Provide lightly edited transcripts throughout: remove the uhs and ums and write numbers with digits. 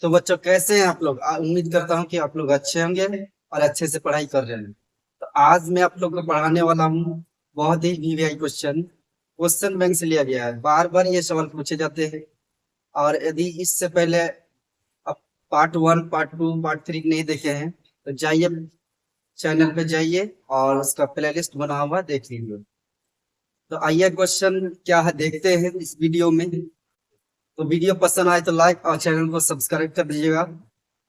तो बच्चों कैसे हैं आप लोग? उम्मीद करता हूँ कि आप लोग अच्छे होंगे और अच्छे से पढ़ाई कर रहे हैं। तो आज मैं आप लोग को पढ़ाने वाला हूँ बहुत ही वीवीआई क्वेश्चन बैंक से लिया गया है। बार बार ये सवाल पूछे जाते हैं और यदि इससे पहले आप पार्ट 1, पार्ट 2, पार्ट 3 नहीं देखे हैं तो जाइए, चैनल पे जाइए और उसका प्लेलिस्ट बना हुआ देख लीजिए। तो आइए क्वेश्चन क्या है देखते हैं इस वीडियो में। तो वीडियो पसंद आए तो लाइक और चैनल को सब्सक्राइब कर दीजिएगा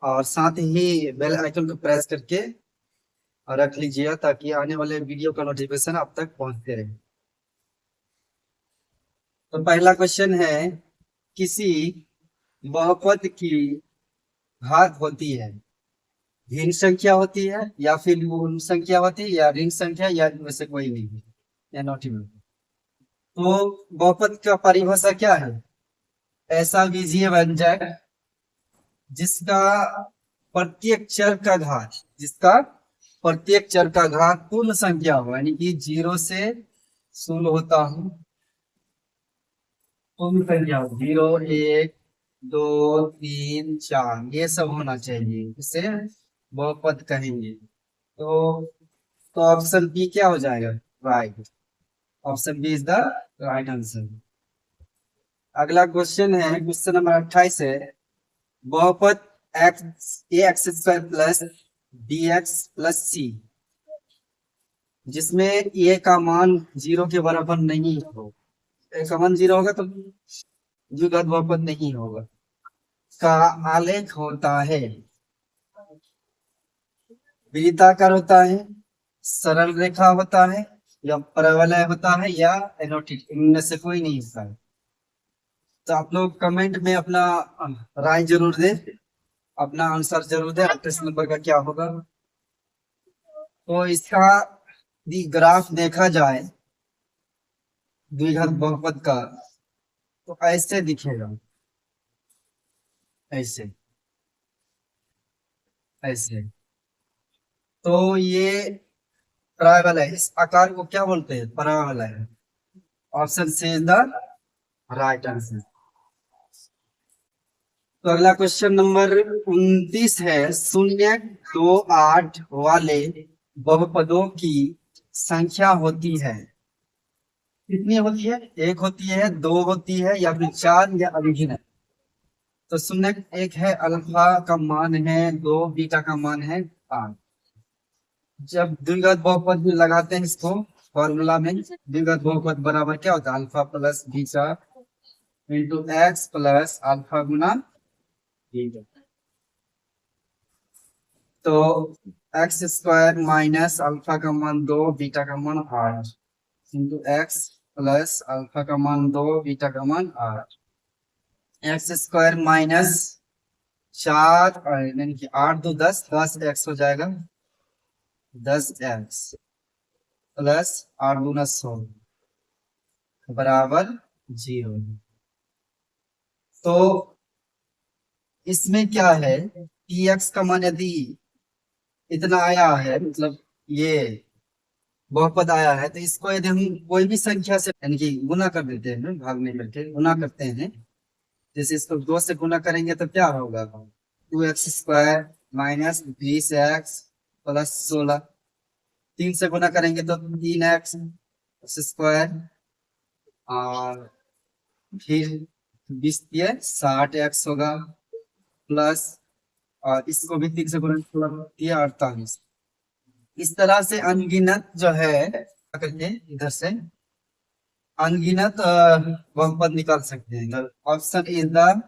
और साथ ही बेल आइकन को प्रेस करके रख लीजिएगा ताकि आने वाले वीडियो का नोटिफिकेशन आप तक पहुंचते रहे। तो पहला क्वेश्चन है, किसी बहुपद की घात होती है, भिन्न संख्या होती है या फिर पूर्ण संख्या होती है या ऋण संख्या या इनमें से कोई नहीं है या नॉट इवन। तो बहुपद का परिभाषा क्या है? ऐसा बीजीय व्यंजक जिसका प्रत्येक चर का घात जिसका प्रत्येक चर का घात पूर्ण संख्या हो, यानी कि 0 से शुरू होता हूं, पूर्ण संख्या 0, 1, 2, 3, 4 ये सब होना चाहिए, इसे बहुपद कहेंगे। तो ऑप्शन बी क्या हो जाएगा? Right. Option B is the right answer. अगला क्वेश्चन है, क्वेश्चन नंबर 28 है, बहुपद x a x square plus b x plus c जिसमें ए का मान 0 के बराबर नहीं हो, ए का मान 0 होगा तो द्विघात बहुपद नहीं होगा, का आलेख होता है, वृत्ताकार होता है, सरल रेखा होता है या परवलय होता है या एनोटिक, इनमें से कोई नहीं होता है। तो आप लोग कमेंट में अपना राय जरूर दें, अपना आंसर जरूर दें, 28 नंबर का क्या होगा। तो इसका यदि ग्राफ देखा जाए द्विघात बहुपद का तो ऐसे दिखेगा, ऐसे ऐसे। तो ये परावलय है, इस आकार को क्या बोलते हैं? परावलय है। Option C is the right answer. तो अगला क्वेश्चन नंबर 29 है, 0, 2, 8 वाले बहुपदों की संख्या होती है, कितनी होती है? एक होती है, दो होती है या फिर चार या अभिन्न। तो 0, 1 है, अल्फा का मान है 2, बीटा का मान है 8। जब द्विघात बहुपद में लगाते हैं इसको फॉर्मूला में, द्विघात बहुपद बराबर क्या होता है? Alpha plus beta into x plus alpha गुना बीटा। तो एक्स स्क्वायर माइनस अल्फा का मान 2, बीटा का मान 8 इंटू एक्स प्लस अल्फा का मान 2, बीटा का मान 8। एक्स स्क्वायर माइनस 4 यानी कि 8, 2, 10, 10 एक्स हो जाएगा, 10 एक्स प्लस 8 गुना 100 बराबर 0। तो इसमें क्या है, पी एक्स का मान यदि इतना आया है, मतलब ये बहुपद आया है, तो इसको यदि हम कोई भी संख्या से यानी कि गुना कर देते हैं, भाग में करके गुना करते हैं, जैसे इसको 2 से गुना करेंगे तो क्या होगा? 2x² minus 20x plus 16। 3 से गुना करेंगे तो 3x स्क्वायर और फिर 20 60x होगा प्लस, और इसको भी 3 से गुना किया 48। इस तरह से अनगिनत जो है करके इधर से अनगिनत बहुपद निकाल सकते हैं। Option is the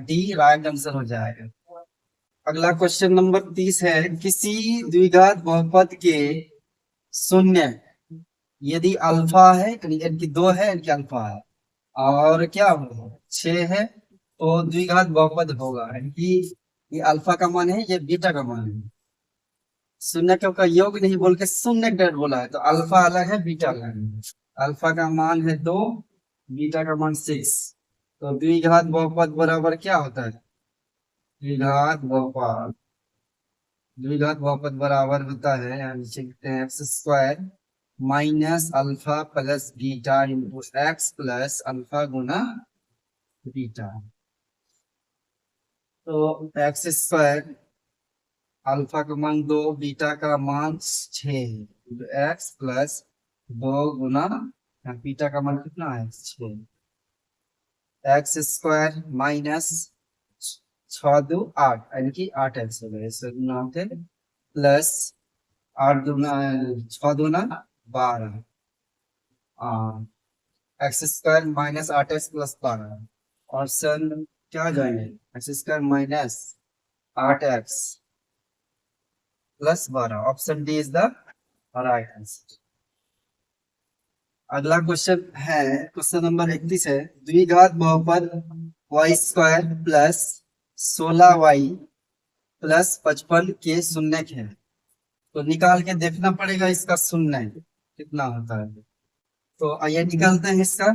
D right answer हो जाएगा। अगला क्वेश्चन नंबर 30 है, किसी द्विघात बहुपद के शून्य यदि अल्फा है यानी 2 है यानी अल्फा है और क्या होगा 6 है तो द्विघात बहुपद होगा, यानी कि ये अल्फा का मान है, ये बीटा का मान है। शून्य का योग नहीं बोल के शून्य डेट बोला है, तो अल्फा अलग है, बीटा अलग है। अल्फा का मान है 2, बीटा का मान 6। तो द्विघात बहुपद बराबर क्या होता है? द्विघात बहुपद द्विघात बहुपद बराबर होता है, हम लिखते हैं x square minus alpha plus beta into x plus alpha गुना बीटा। तो एक्स स्क्वायर अल्फा का मान 2, बीटा का मान 6, एक्स प्लस 2 गुना बीटा का मान कितना है 6, एक्स स्क्वायर माइनस 6 2 8 यानी कि 8 एक्स हो गया, इसे गुना होते प्लस 8 दूना 6 दूना 12, x square minus 8 x plus 12। Option क्या आ जाएंगे, x square minus 8 x plus 12। Option D is the right answer. अगला क्वेश्चन है, क्वेश्चन नंबर 31 है, द्विघात बहुपद Y square plus 16y plus 55 के शून्य है, तो निकाल के देखना पड़ेगा इसका शून्य कितना होता है। तो आइए निकालते हैं इसका,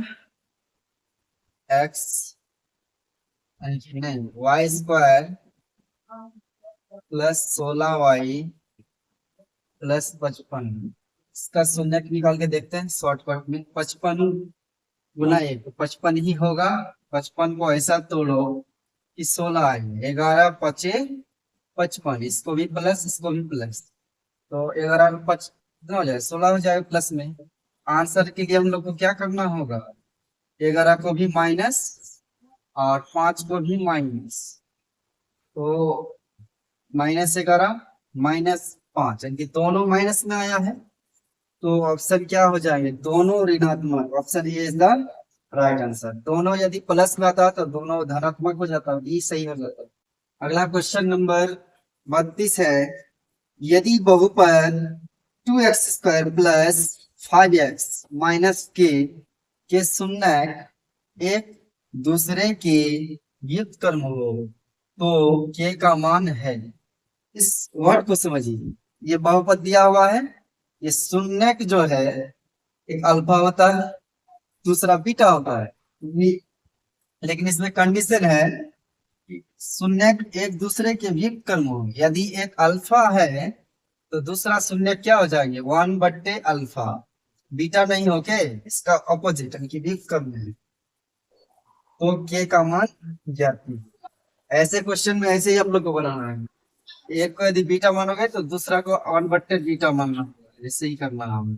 एक्स नहीं Y square plus 16y plus 55, इसका शून्य निकाल के देखते हैं शॉर्टकट में। 55 गुना 1 तो 55 ही होगा। 55 को ऐसा तोड़ो कि 16 आए, 11 पचे 55, इसको भी प्लस इसको भी प्लस, तो 11 में 5 कितना हो जाए 16 हो जाएगा प्लस में। आंसर के लिए हम लोग को क्या करना होगा, 11 को भी माइनस और 5 को भी माइनस, तो -11 -5 यानी कि दोनों माइनस में आया है, तो ऑप्शन क्या हो जाएंगे, दोनों ऋणात्मक। Option A is the right answer. दोनों यदि प्लस में आता तो दोनों धनात्मक हो जाता, ये सही हो जाता। अगला क्वेश्चन नंबर 32 है, यदि बहुपद 2x² प्लस 5x माइनस के शून्य एक दूसरे के व्युत्क्रम हो तो के का मान है। इस वर्ड को समझिए, ये बहुपद दिया हुआ है, ये शून्य जो है एक अल्फा होता है, दूसरा बीटा होता है, लेकिन इसमें कंडीशन है कि शून्य एक दूसरे के व्युत्क्रम हो। यदि एक अल्फा है तो दूसरा शून्य क्या हो जाएंगे 1/अल्फा, बीटा नहीं हो के इसका ऑपोजिट यानी कि व्युत्क्रम है, तो के का मान ज्ञात नहीं। ऐसे क्वेश्चन में ऐसे ही हम लोग को बनाना है, एक को यदि बीटा मानोगे तो दूसरा को 1/बीटा मानना होगा, ऐसे ही करना है हमें।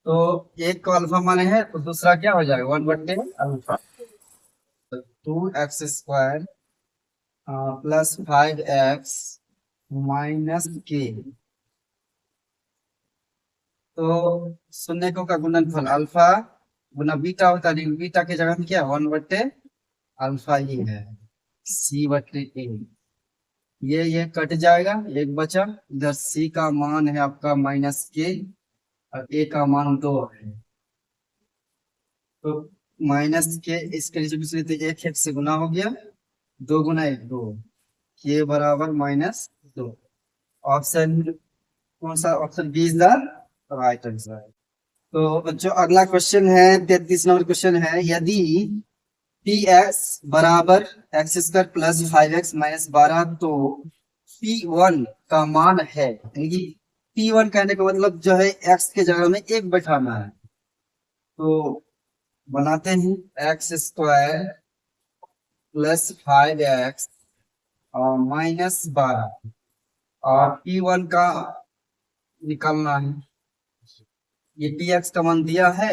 तो एक को अल्फा माने हैं तो दूसरा क्या हो जाएगा 1/अल्फा। 2x² प्लस 5x माइनस के, तो शून्य को का गुणनफल अल्फा गुना बीटा होता है, लेकिन बीटा के जगह में क्या 1/अल्फा ही है, c/a। ये कट जाएगा, एक बचा, इधर c का मान है आपका -k और a का मान 2 है, तो -k इसके नीचे कुछ नहीं, तो एक से गुना हो गया, 2 गुना 1 2, k बराबर -2। ऑप्शन कौन सा, option B is the right answer. तो बच्चों अगला क्वेश्चन है, 33 नंबर क्वेश्चन है, यदि px बराबर x² प्लस 5x माइनस 12 तो p1 का मान है, यानी कि p1 कहने का मतलब जो है x के जगह में एक बैठाना है, तो बनाते हैं x² प्लस 5x और माइनस 12 और p1 का निकालना है। ये px का मान दिया है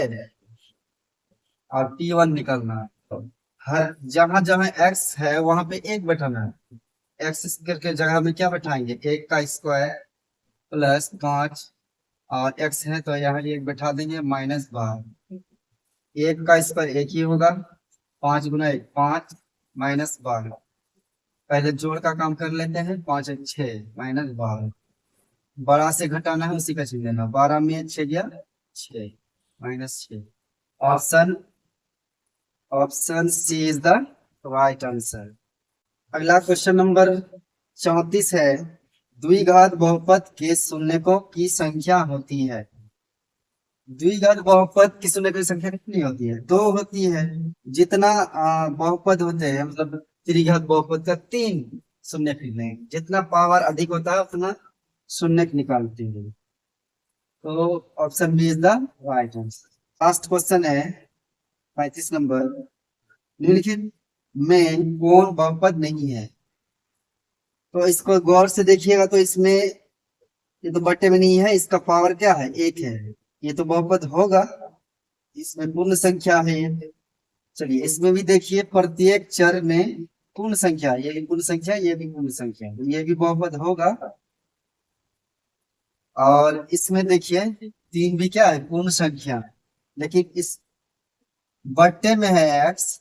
और p1 निकालना है, तो हर जहां जहां x है वहां पे एक बैठाना है। एक्स के जगह में क्या बैठाएंगे, 1 का स्क्वायर प्लस 5 और x है तो यहाँ एक बैठा देंगे -12। 1 का स्क्वायर 1 ही होगा, 5 गुना 1 5 -12। पहले जोड़ का काम कर लेते हैं, 5 1 6 -12, बड़ा से घटाना है उसी का चिन्ह देना, 12 में 6 गया 6 -6। Option option C is the right answer. अगला क्वेश्चन नंबर 34 है, द्विघात बहुपद के शून्यकों की संख्या होती है। द्विघात बहुपद की शून्यकों की संख्या कितनी होती है, 2 होती है। जितना बहुपद होते हैं मतलब त्रिघात बहुपद का 3 शून्य निकले, जितना पावर अधिक होता है उतना शून्य निकालते हैं, तो option B is the right answer. Last question है 35 नंबर, निम्नलिखित में कौन बहुपद नहीं है? तो इसको गौर से देखिएगा तो इसमें ये तो बट्टे में नहीं है, इसका पावर क्या है? एक है। ये तो बहुपद होगा, इसमें पूर्ण संख्या है ये। चलिए इसमें भी देखिए, प्रत्येक चर में पूर्ण संख्या, ये भी पूर्ण संख्या, ये भी पूर्ण संख्या, ये भी बहुपद होगा। और इसमें देखिए तीन भी क्या है? पूर्ण संख्या। लेकिन इस बट्टे में है एक्स,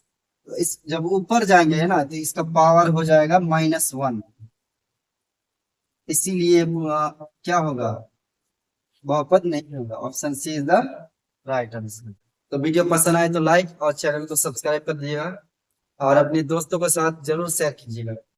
तो इस जब ऊपर जाएंगे है ना, तो इसका पावर हो जाएगा -1। इसीलिए क्या होगा? बहुपद नहीं होगा। Option C is the right answer. तो वीडियो पसंद आए तो लाइक और चैनल को सब्सक्राइब कर दीजिएगा और अपने दोस्तों के साथ जरूर शेयर कीजिएगा।